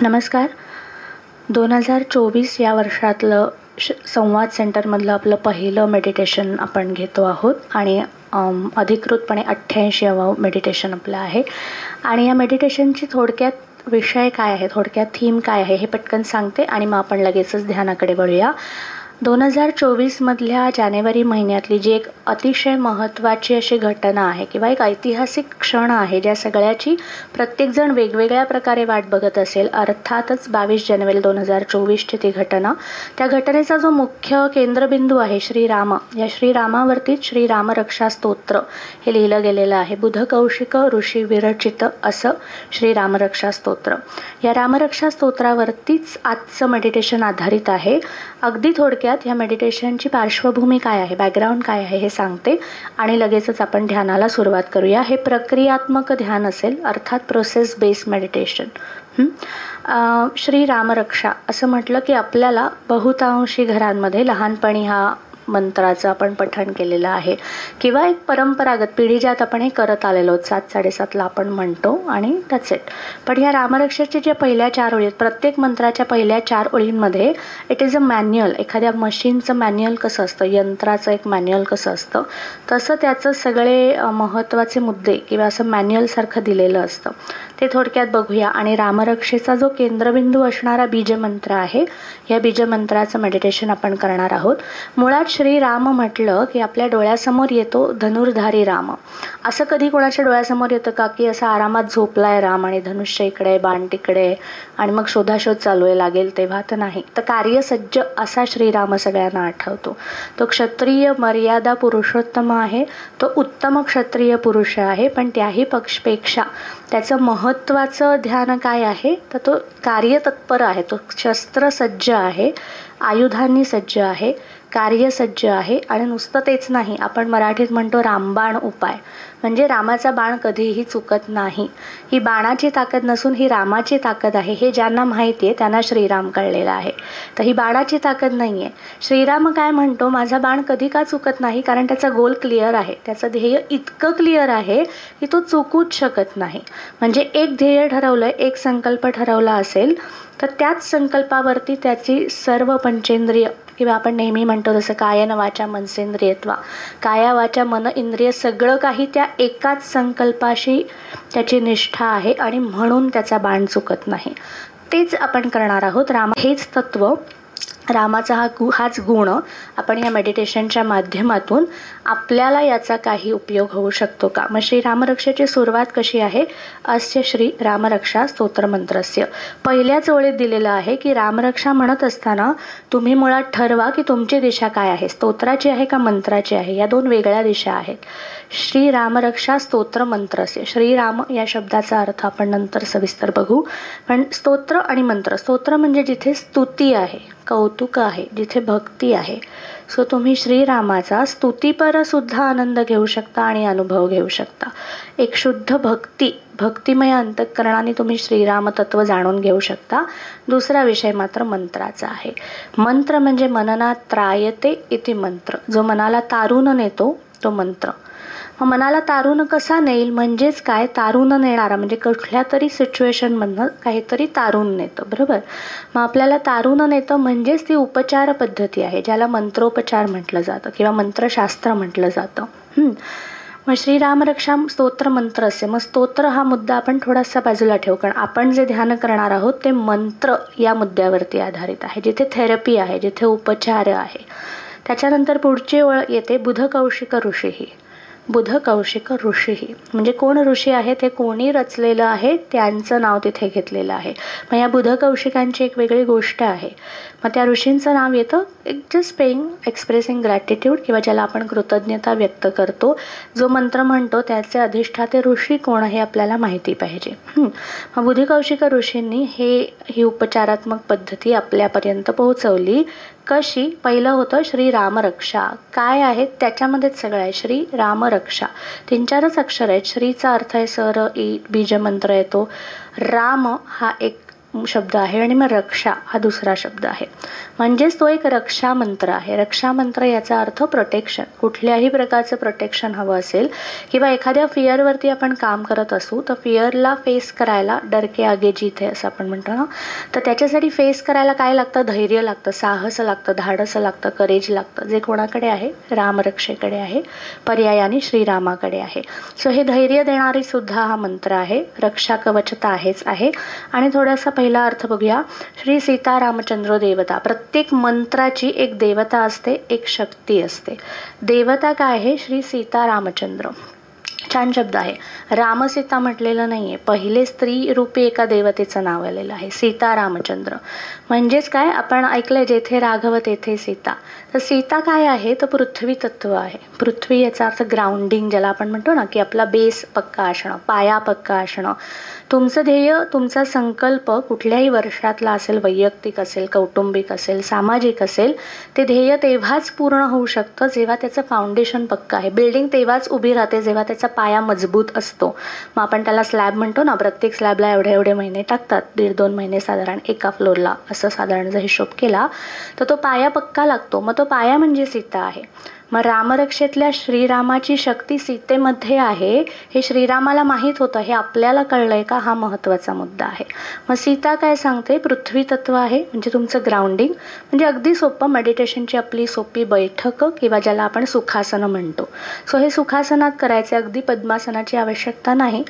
नमस्कार. 2024 या वर्षातलं संवाद सेंटरमधलं आपलं पहिलं मेडिटेशन आपण घेतो आहोत आणि अधिकृतपणे 88वं मेडिटेशन आपलं आहे. आणि या मेडिटेशनची थोडक्यात विषय काय आहे, थोडक्यात थीम काय आहे हे पटकन सांगते आणि मग आपण लगेचच ध्यानाकडे वळूया. 2024मधल्या जानेवारी महिन्यातली जी एक अतिशय महत्त्वाची अशी घटना आहे किंवा एक ऐतिहासिक क्षण आहे, ज्या सगळ्याची प्रत्येकजण वेगवेगळ्या प्रकारे वाट बघत असेल. अर्थातच 22 जानेवारी 2024ची ती घटना. त्या घटनेचा जो मुख्य केंद्रबिंदू आहे श्रीराम, या श्रीरामावरतीच श्रीरामरक्षा स्तोत्र हे लिहिलं गेलेलं आहे. बुध कौशिक ऋषी विरचित असं श्रीरामरक्षा स्तोत्र. या रामरक्षा स्तोत्रावरतीच आजचं मेडिटेशन आधारित आहे. अगदी थोडक्यात या मेडिटेशनची पार्श्वभूमी काय आहे, बॅकग्राऊंड काय आहे हे सांगते आणि लगेचच आपण ध्यानाला सुरुवात करूया. हे प्रक्रियात्मक ध्यान असेल, अर्थात प्रोसेस बेस्ड मेडिटेशन. श्रीरामरक्षा असं म्हटलं की आपल्याला बहुतांशी घरांमध्ये लहानपणी हा मंत्राचं आपण पठण केलेलं आहे किंवा एक परंपरागत पिढीजात आपण हे करत आलेलो आहोत. 7-7:30ला आपण म्हणतो आणि दॅट्स इट. पण ह्या रामरक्षाच्या ज्या पहिल्या 4 ओळी आहेत, प्रत्येक मंत्राच्या पहिल्या 4 ओळींमध्ये इट इज अ मॅन्युअल. एखाद्या मशीनचं मॅन्युअल कसं असतं, यंत्राचं एक मॅन्युअल कसं असतं, तसं त्याचं सगळे महत्त्वाचे मुद्दे किंवा असं मॅन्युअलसारखं दिलेलं असतं. ते थोडक्यात बघूया. आणि रामरक्षेचा जो केंद्रबिंदू असणारा बीजमंत्र आहे, या बीजमंत्राचं मेडिटेशन आपण करणार आहोत. मुळात श्रीराम म्हटलं की आपल्या डोळ्यासमोर येतो धनुर्धारी राम. असं कधी कोणाच्या डोळ्यासमोर येतं का की असा आरामात झोपलाय राम आणि धनुष्य इकडे, बाण तिकडे आणि मग शोधाशोध चालू आहे लागेल तेव्हा? तर नाही. तर कार्यसज्ज असा श्रीराम सगळ्यांना आठवतो. तो क्षत्रिय मर्यादा पुरुषोत्तम आहे, तो उत्तम क्षत्रिय पुरुष आहे. पण त्याही पेक्षा त्याचं महत्त्वाचं ध्यान काय आहे, तर तो कार्यतत्पर आहे, तो शस्त्रसज्ज आहे, आयुधांनी सज्ज आहे, कार्यसज्ज आहे. आणि नुसतं तेच नाही, आपण मराठीत म्हणतो रामबाण उपाय, म्हणजे रामाचा बाण कधीही चुकत नाही. ही बाणाची ताकद नसून ही रामाची ताकद आहे. हे ज्यांना माहिती आहे त्यांना श्रीराम कळलेला आहे. तर ही बाणाची ताकद नाही आहे. श्रीराम काय म्हणतो, माझा बाण कधी का चुकत नाही, कारण त्याचा गोल क्लिअर आहे, त्याचं ध्येय इतकं क्लिअर आहे की तो चुकूच शकत नाही. म्हणजे एक ध्येय ठरवलं, एक संकल्प ठरवला असेल तर त्याच संकल्पावरती त्याची सर्व पंचेंद्रिय किंवा आपण नेहमी म्हणतो जसं कायन वाचा मनसेंद्रियत्वा, काया वाचा मन इंद्रिय सगळं काही त्या एकाच संकल्पाशी त्याची निष्ठा आहे आणि म्हणून त्याचा बाण चुकत नाही. तेच आपण करणार आहोत. हेच तत्व, रामाचा हाच गुण आपण या मेडिटेशनच्या माध्यमातून आपल्याला याचा काही उपयोग होऊ शकतो का? मग श्री रामरक्षेची सुरुवात कशी आहे? अस्य श्री रामरक्षा स्तोत्रमंत्रस्य. पहिल्याच ओळीत दिलेलं आहे की रामरक्षा म्हणत असताना तुम्ही मुळात ठरवा की तुमची दिशा काय आहे, स्तोत्राची आहे का मंत्राची आहे. या 2 वेगळ्या दिशा आहेत. श्री रामरक्षा स्तोत्रमंत्रस्य. श्रीराम या शब्दाचा अर्थ आपण नंतर सविस्तर बघू. पण स्तोत्र आणि मंत्र, स्तोत्र म्हणजे जिथे स्तुती आहे, कौतुक आहे, जिथे भक्ती आहे. सो तुम्ही श्रीरामाचा स्तुतीपर सुद्धा आनंद घेऊ शकता आणि अनुभव घेऊ शकता. एक शुद्ध भक्तिमय अंतःकरणाने तुम्ही श्रीराम तत्व जाणून घेऊ शकता. दुसरा विषय मात्र मंत्राचा आहे. मंत्र म्हणजे मननात त्रायते इति मंत्र. जो मनाला तारून नेतो तो मंत्र. मग मनाला तारून कसा नेईल, म्हणजेच काय, तारून नेणारा म्हणजे कुठल्या तरी सिच्युएशनमधनं काहीतरी तारून नेतं, बरोबर. मग आपल्याला तारून नेतं म्हणजेच ती उपचार पद्धती आहे, ज्याला मंत्रोपचार म्हटलं जातं किंवा मंत्रशास्त्र म्हटलं जातं. मग श्रीरामरक्षा स्तोत्र मंत्र असे. मग स्तोत्र हा मुद्दा आपण थोडासा बाजूला ठेवू, कारण आपण जे ध्यान करणार आहोत ते मंत्र या मुद्द्यावरती आधारित आहे, जिथे थेरपी आहे, जिथे उपचार आहे. त्याच्यानंतर पुढची ओळ येते बुध कौशिक ऋषीही. बुध कौशिक ऋषीही म्हणजे कोण ऋषी आहे, ते कोणी रचलेलं आहे त्यांचं नाव तिथे घेतलेलं आहे. मग या बुध कौशिकांची एक वेगळी गोष्ट आहे. मग त्या ऋषींचं नाव येतं जस्ट एक्सप्रेसिंग ग्रॅटिट्यूड किंवा ज्याला आपण कृतज्ञता व्यक्त करतो. जो मंत्र म्हणतो त्याचे अधिष्ठाते ऋषी कोण हे आपल्याला माहिती पाहिजे. मग बुध कौशिक ऋषींनी ही उपचारात्मक पद्धती आपल्यापर्यंत पोहोचवली. कशी? पहिलं होतं श्री रामरक्षा. काय आहेत त्याच्यामध्येच सगळं आहे. श्री रामरक्षा 3-4च अक्षर आहेत. श्रीचा अर्थ आहे सर, ई बीजमंत्र येतो. राम हा एक शब्द आहे आणि मग रक्षा हा दुसरा शब्द आहे. म्हणजेच तो एक रक्षा मंत्र आहे. रक्षा मंत्र याचा अर्थ प्रोटेक्शन. कुठल्याही प्रकारचं प्रोटेक्शन हवं असेल किंवा एखाद्या फिअरवरती आपण काम करत असू तर फिअरला फेस करायला, डर के आगे जीत है असं आपण म्हणतो ना, तर त्याच्यासाठी फेस करायला काय लागतं? धैर्य लागतं, साहस लागतं, धाडस लागतं, करेज लागतं, जे कोणाकडे आहे? रामरक्षेकडे आहे, पर्यायाने श्रीरामाकडे आहे. सो हे धैर्य देणारी सुद्धा हा मंत्र आहे. रक्षा कवचता आहेच आहे. आणि थोडासा पहिला अर्थ बघूया. श्री सीता रामचंद्र देवता. प्रत्येक मंत्राची एक देवता असते, एक शक्ती असते. देवता काय आहे? श्री सीता रामचंद्र. छान शब्द आहे. रामसीता म्हटलेलं नाही आहे. पहिले स्त्री रूपी एका देवतेचं नाव आलेलं आहे, सीता रामचंद्र. म्हणजेच काय, आपण ऐकलंय जेथे राघव तेथे सीता. तर सीता काय आहे? तर पृथ्वी तत्व आहे. पृथ्वी याचा अर्थ ग्राउंडिंग, ज्याला आपण म्हणतो ना की आपला बेस पक्का असणं, पाया पक्का असणं. तुमचं ध्येय, तुमचा संकल्प कुठल्याही वर्षातला असेल, वैयक्तिक असेल, कौटुंबिक असेल, सामाजिक असेल, ते ध्येय तेव्हाच पूर्ण होऊ शकतं जेव्हा त्याचं फाउंडेशन पक्का आहे. बिल्डिंग तेव्हाच उभी राहते जेव्हा त्याचा पाया मजबूत असतो. मग आपण त्याला स्लॅब म्हणतो ना, प्रत्येक स्लॅबला एवढे एवढे महिने टाकतात, 1.5-2 महिने साधारण एका फ्लोअरला, असं साधारण जर हिशोब केला तर तो पाया पक्का लागतो. मग तो पाया म्हणजे सीता आहे. मग रामरक्षेतल्या श्रीरामाची शक्ती सीतेमध्ये आहे हे श्रीरामाला माहीत होतं. हे आपल्याला कळलंय का? हा महत्त्वाचा मुद्दा आहे. मग सीता काय सांगते? पृथ्वी तत्व आहे, म्हणजे तुमचं ग्राउंडिंग. म्हणजे अगदी सोपं, मेडिटेशनची आपली सोपी बैठक किंवा ज्याला आपण सुखासनं म्हणतो. सो हे सुखासनात करायचे, अगदी पद्मासनाची आवश्यकता नाही.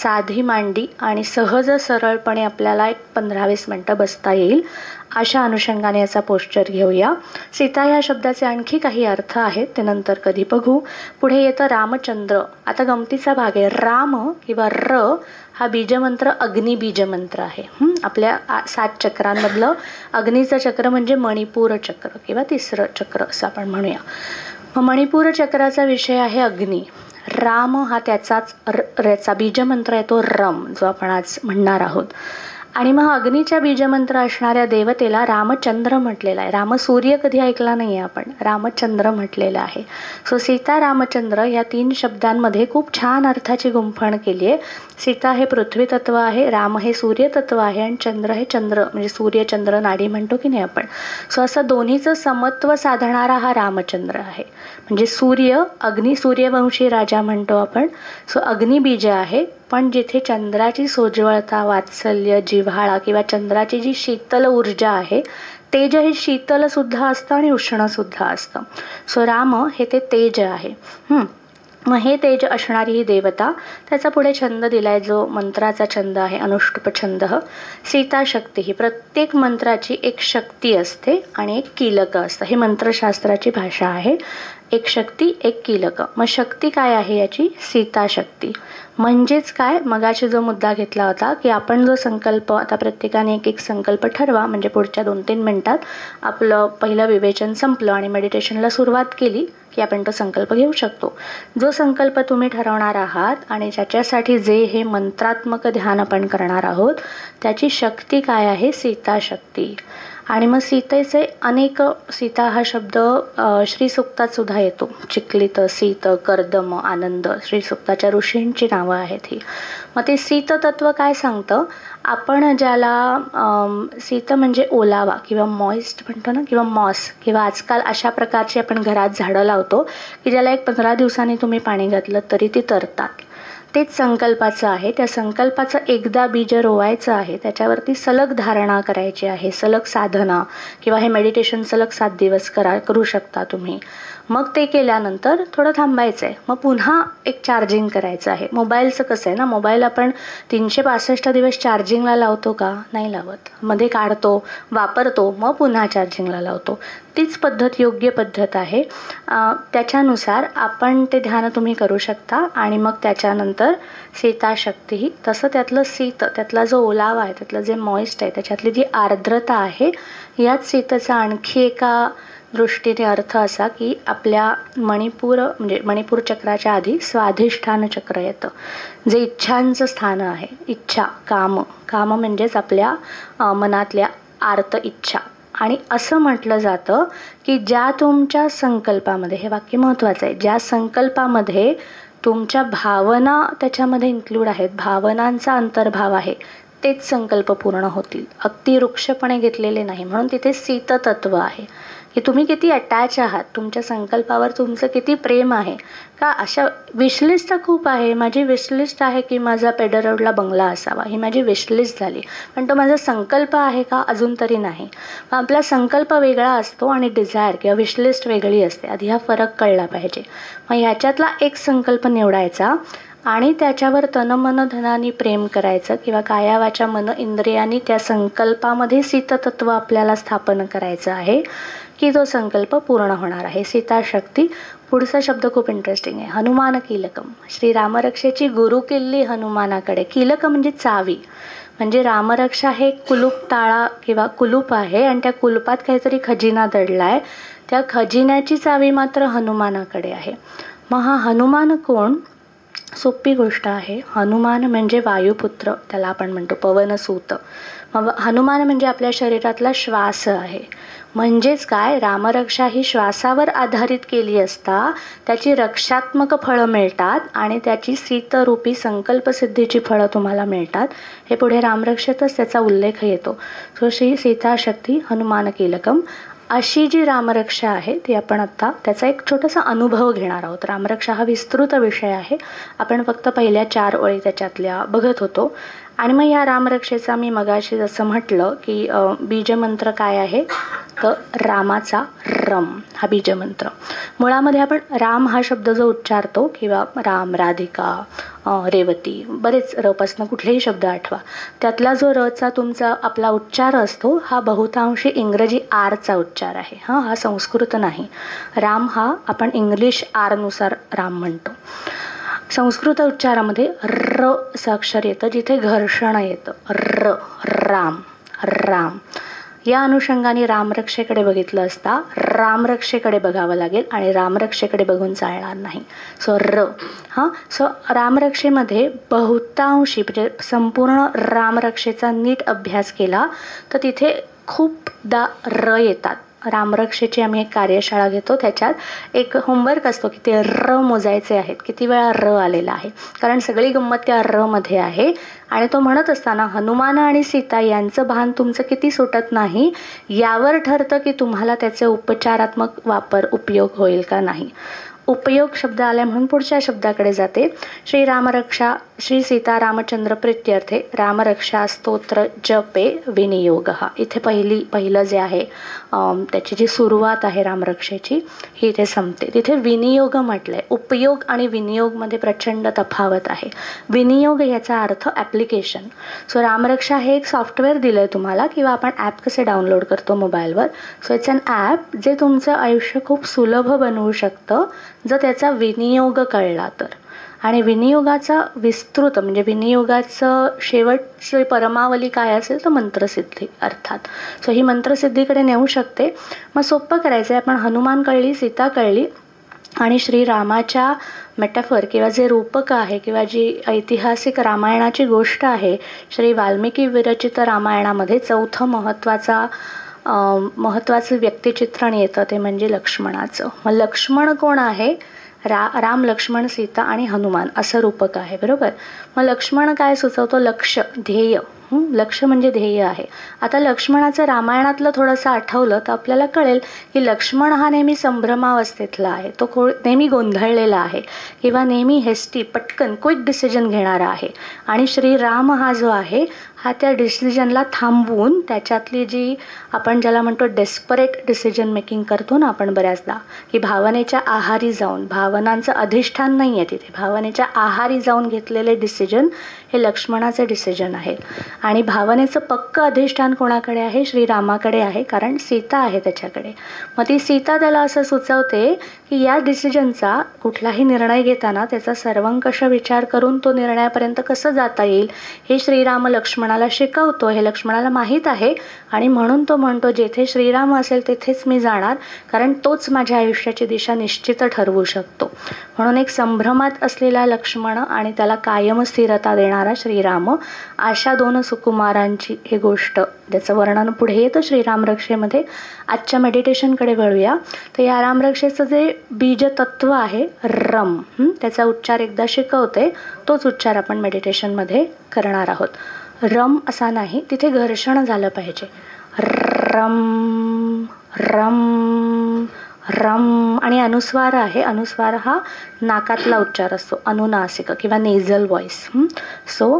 साधी मांडी आणि सहज सरळपणे आपल्याला एक 15-20 मिनटं बसता येईल, अशा अनुषंगाने याचा पोश्चर घेऊया. सीता ह्या शब्दाचे आणखी काही अर्थ आहेत, ते नंतर कधी बघू. पुढे येतं रामचंद्र. आता गमतीचा भाग आहे. राम किंवा र हा बीजमंत्र अग्नी बीजमंत्र आहे. आपल्या 7 चक्रांमधलं अग्नीचं चक्र म्हणजे मणिपूर चक्र किंवा तिसरं चक्र असं आपण म्हणूया. मग मणिपूर चक्राचा विषय आहे अग्नी. राम हा त्याचाच याचा बीजमंत्र आहे, तो रम, जो आपण आज म्हणणार आहोत. आणि मग अग्नीच्या बीजमंत्र असणाऱ्या देवतेला रामचंद्र म्हटलेला आहे. रामसूर्य कधी ऐकला नाही आहे आपण, रामचंद्र म्हटलेलं आहे. सो सीता रामचंद्र या 3 शब्दांमध्ये खूप छान अर्थाची गुंफण केली आहे. सीता हे पृथ्वी तत्व आहे, राम हे सूर्य तत्व आहे आणि चंद्र हे चंद्र, म्हणजे सूर्यचंद्र नाडी म्हणतो की नाही आपण. सो असं दोन्हीचं समत्व साधणारा हा रामचंद्र आहे. म्हणजे सूर्य, अग्नी, सूर्यवंशी राजा म्हणतो आपण. सो अग्निबीज आहे, पण जिथे चंद्राची सोज्वळता, वात्सल्य, जिव्हाळा किंवा चंद्राची जी शीतल ऊर्जा आहे, तेज हे शीतल सुद्धा असतं आणि उष्ण सुद्धा असतं. सो राम हे ते तेज आहे. मग हे तेज असणारी ही देवता, त्याचा पुढे छंद दिलाय जो मंत्राचा छंद आहे, अनुष्टुप छंद. सीता शक्ती. ही प्रत्येक मंत्राची एक शक्ती असते आणि एक कीलक असतं. ही मंत्रशास्त्राची भाषा आहे. एक शक्ती, एक कीलक. मग शक्ती काय आहे याची? सीता शक्ती. म्हणजेच काय, मगाशी जो मुद्दा घेतला होता की आपण जो संकल्प, आता प्रत्येकाने एक संकल्प ठरवा, म्हणजे पुढच्या 2-3 मिनिटात आपलं पहिलं विवेचन संपलं आणि मेडिटेशनला सुरुवात केली की आपण तो संकल्प घेऊ शकतो. जो संकल्प तुम्ही ठरवणार आहात आणि ज्याच्यासाठी जे हे मंत्रात्मक ध्यान आपण करणार आहोत, त्याची शक्ती काय आहे? सीता शक्ती. आणि मग सीतेचे अनेक, सीता हा शब्द श्रीसूक्तात सुद्धा येतो. चिखलित, सीत, कर्दम, आनंद, श्रीसूक्ताच्या ऋषींची नावं आहेत ही. मग ते सीत तत्व काय सांगतं? आपण ज्याला सीत म्हणजे ओलावा किंवा मॉइस्ट म्हणतो ना, किंवा मॉस, किंवा आजकाल अशा प्रकारची आपण घरात झाडं लावतो की ज्याला एक 15 दिवसांनी तुम्ही पाणी घातलं तरी ती तरतात. तेच संकल्पाचं आहे. त्या संकल्पाचं एकदा बीज रोवायचं आहे, त्याच्यावरती सलग धारणा करायची आहे, सलग साधना, किंवा हे मेडिटेशन सलग 7 दिवस करू शकता तुम्ही. मग ते केल्यानंतर थोडं थांबायचं आहे, मग पुन्हा एक चार्जिंग करायचं आहे. मोबाईलचं कसं आहे ना, मोबाईल आपण 365 दिवस चार्जिंगला लावतो का? नाही लावत. मध्ये काढतो, वापरतो, मग पुन्हा चार्जिंगला लावतो. तीच पद्धत योग्य पद्धत आहे. त्याच्यानुसार आपण ते ध्यान तुम्ही करू शकता. आणि मग त्याच्यानंतर सीता शक्ती, तसं त्यातलं सीत, त्यातला जो ओलावा आहे, त्यातलं जे मॉइस्ट आहे, त्याच्यातली जी आर्द्रता आहे, याच सीतेचा आणखी एका दृष्टीने अर्थ असा की आपल्या मणिपूर, म्हणजे मणिपूर चक्राच्या आधी स्वाधिष्ठान चक्र येतं, जे इच्छांचं स्थान आहे. इच्छा, काम म्हणजेच आपल्या मनातल्या आर्त इच्छा. आणि असं म्हटलं जातं की ज्या तुमच्या संकल्पामध्ये, हे वाक्य महत्त्वाचं आहे, ज्या संकल्पामध्ये तुमच्या भावना त्याच्यामध्ये इन्क्लूड आहेत, भावनांचा अंतर्भाव आहे, तेच संकल्प पूर्ण होतील. अगदी वृक्षपणे घेतलेले नाही. म्हणून तिथे शीततत्व आहे की तुम्ही किती अटॅच आहात, तुमच्या संकल्पावर तुमचं किती प्रेम आहे. का अशा विशलिस्ट खूप आहे. माझी विशलिस्ट आहे की माझा पेडर रोडला बंगला असावा, ही माझी विशलिस्ट झाली. पण तो माझा संकल्प आहे का? अजून तरी नाही. मग आपला संकल्प वेगळा असतो आणि डिझायर किंवा विशलिस्ट वेगळी असते. आधी हा फरक कळला पाहिजे. मग ह्याच्यातला एक संकल्प निवडायचा आणि त्याच्यावर तनमन धनाने प्रेम करायचं किंवा काया वाचा मन इंद्रियांनी त्या संकल्पामध्ये शीततत्व आपल्याला स्थापन करायचं आहे की तो संकल्प पूर्ण होणार आहे. सीताशक्ती. पुढचा शब्द खूप इंटरेस्टिंग आहे. हनुमान कीलकम. श्री रामरक्षेची गुरु किल्ली हनुमानाकडे. कीलक म्हणजे चावी. म्हणजे रामरक्षा हे कुलूप ताळा किंवा कुलूप आहे आणि त्या कुलपात काहीतरी खजिना दडला आहे. त्या खजिन्याची चावी मात्र हनुमानाकडे आहे. मग हा हनुमान कोण? सोपी गोष्ट आहे. हनुमान म्हणजे वायुपुत्र, त्याला आपण म्हणतो पवनसूत. मग हनुमान म्हणजे आपल्या शरीरातला श्वास आहे. म्हणजेच काय, रामरक्षा ही श्वासावर आधारित केली असता त्याची रक्षात्मक फळं मिळतात आणि त्याची शीतरूपी संकल्पसिद्धीची फळं तुम्हाला मिळतात. हे पुढे रामरक्षेतच त्याचा उल्लेख येतो. सो श्री सीताशक्ती हनुमान कीलकम अशी जी रामरक्षा आहे ती आपण आत्ता त्याचा एक छोटासा अनुभव घेणार आहोत. रामरक्षा हा विस्तृत विषय आहे. आपण फक्त पहिल्या 4 ओळी त्याच्यातल्या बघत होतो. आणि मग या रामरक्षेचा मी मगाशी जसं म्हटलं की बीजमंत्र काय आहे, तर रामाचा रम हा बीजमंत्र. मुळामध्ये आपण राम हा शब्द जो उच्चारतो किंवा राम, राधिका, रेवती, बरेच रपासनं कुठलेही शब्द आठवा, त्यातला जो रचा तुमचा आपला उच्चार असतो हा बहुतांशी इंग्रजी आरचा उच्चार आहे. हा संस्कृत नाही. राम हा आपण इंग्लिश आरनुसार राम म्हणतो. संस्कृत उच्चारामध्ये र असं अक्षर येतं जिथे घर्षण येतं. राम, राम. या अनुषंगाने रामरक्षेकडे बघितलं असता रामरक्षेकडे बघावं लागेल आणि रामरक्षेकडे बघून चालणार नाही. सो सो रामरक्षेमध्ये बहुतांशी म्हणजे संपूर्ण रामरक्षेचा नीट अभ्यास केला तर तिथे खूपदा र येतात. रामरक्षेची आम्ही एक कार्यशाळा घेतो, त्याच्यात एक होमवर्क असतो की ते र मोजायचे आहेत, किती वेळा र आलेला आहे. कारण सगळी गंमत त्या र मध्ये आहे. आणि तो म्हणत असताना हनुमान आणि सीता यांचं भान तुमचं किती सुटत नाही यावर ठरतं की तुम्हाला त्याचे उपचारात्मक उपयोग होईल का नाही. उपयोग शब्द आला म्हणून पुढच्या शब्दाकडे जाते. श्री रामरक्षा श्री सीता रामचंद्र प्रीत्यर्थे रामरक्षा स्तोत्र जपे विनियोग. इथे पहिलं जे आहे त्याची जी सुरुवात आहे रामरक्षेची ही इथे संपते. तिथे विनियोग म्हटलंय. उपयोग आणि विनियोगमध्ये प्रचंड तफावत आहे. विनियोग याचा अर्थ ॲप्लिकेशन. सो रामरक्षा हे एक सॉफ्टवेअर दिलं आहे तुम्हाला किंवा आपण ॲप कसे डाउनलोड करतो मोबाईलवर. सो इट्स अन ॲप जे तुमचं आयुष्य खूप सुलभ बनवू शकतं जर त्याचा विनियोग कळला तर. आणि विनियोगाचा विस्तृत म्हणजे विनियोगाचं शेवटची परमावली काय असेल तर मंत्रसिद्धी अर्थात. सो ही मंत्रसिद्धीकडे नेऊ शकते. मग सोपं करायचं आहे. आपण हनुमान कळली, सीता कळली आणि श्रीरामाच्या मेटाफर किंवा जे रूपक आहे किंवा जी ऐतिहासिक रामायणाची गोष्ट आहे, श्री वाल्मिकी विरचित रामायणामध्ये चौथं महत्त्वाचं व्यक्तिचित्रण येतं ते म्हणजे लक्ष्मणाचं. मग लक्ष्मण कोण आहे? राम, लक्ष्मण, सीता आणि हनुमान असं रूपक आहे, बरोबर. मग लक्ष्मण काय सुचवतो? लक्ष्य, ध्येय. लक्ष म्हणजे ध्येय आहे. आता लक्ष्मणाचं रामायणातलं थोडंसं आठवलं तर आपल्याला कळेल की लक्ष्मण हा नेहमी संभ्रमावस्थेतला आहे. तो नेहमी गोंधळलेला आहे किंवा नेहमी हेस्टी पटकन क्विक डिसिजन घेणारा आहे. आणि श्रीराम हा जो आहे हा त्या डिसिजनला थांबवून त्याच्यातली जी आपण ज्याला म्हणतो डेस्परेट डिसिजन मेकिंग करतो ना आपण बऱ्याचदा, की भावनेच्या आहारी जाऊन, भावनांचं अधिष्ठान नाही आहे तिथे, भावनेच्या आहारी जाऊन घेतलेले डिसिजन हे लक्ष्मणाचे डिसिजन आहे. आणि भावनेचं पक्क अधिष्ठान कोणाकडे आहे? श्रीरामाकडे आहे, कारण सीता आहे त्याच्याकडे. मग ती सीता त्याला असं सुचवते की या डिसिजनचा कुठलाही निर्णय घेताना त्याचा सर्वंकष विचार करून तो निर्णयापर्यंत कसं जाता येईल हे श्रीराम लक्ष्मणाला शिकवतो. हे लक्ष्मणाला माहीत आहे आणि म्हणून तो म्हणतो जेथे श्रीराम असेल तेथेच मी जाणार, कारण तोच माझ्या आयुष्याची दिशा निश्चित ठरवू शकतो. म्हणून एक संभ्रमात असलेला लक्ष्मण आणि त्याला कायम स्थिरता देणारा श्रीराम, अशा दोन सुकुमारांची ही गोष्ट ज्याचं वर्णन पुढे येतं श्रीरामरक्षेमध्ये. आजच्या मेडिटेशनकडे वळूया. तर या रामरक्षेचं जे बीज तत्व आहे रम, त्याचा उच्चार एकदा शिकवते, तोच उच्चार आपण मेडिटेशनमध्ये करणार आहोत. रम असा नाही, तिथे घर्षण झालं पाहिजे. रम रम रम. आणि अनुस्वार आहे, अनुस्वार हा नाकातला उच्चार असतो, अनुनासिक किंवा नेझल व्हॉइस. सो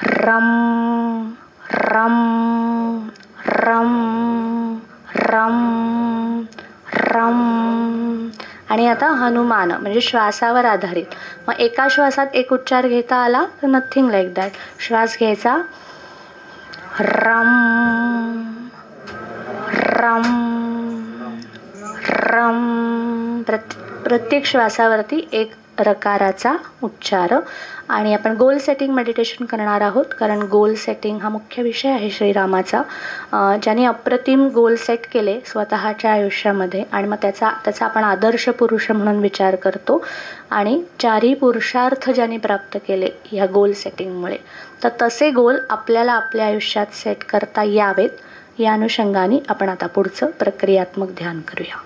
रम रम रम रम रम. आणि आता हनुमान म्हणजे श्वासावर आधारित. मग एका श्वासात एक उच्चार घेता आला तर नथिंग लाईक दॅट. श्वास घ्यायचा, रम रम रम. प्रत्येक श्वासावरती एक रकाराचा उच्चार. आणि आपण गोल सेटिंग मेडिटेशन करणार आहोत, कारण गोल सेटिंग हा मुख्य विषय आहे श्रीरामाचा. ज्याने अप्रतिम गोल सेट केले स्वतःच्या आयुष्यामध्ये आणि मग त्याचा आपण आदर्श पुरुष म्हणून विचार करतो. आणि 4ही पुरुषार्थ ज्याने प्राप्त केले ह्या गोल सेटिंगमुळे, तर तसे गोल आपल्याला आपल्या आयुष्यात सेट करता यावेत. या अनुषंगाने आपण आता पुढचं प्रक्रियात्मक ध्यान करूया.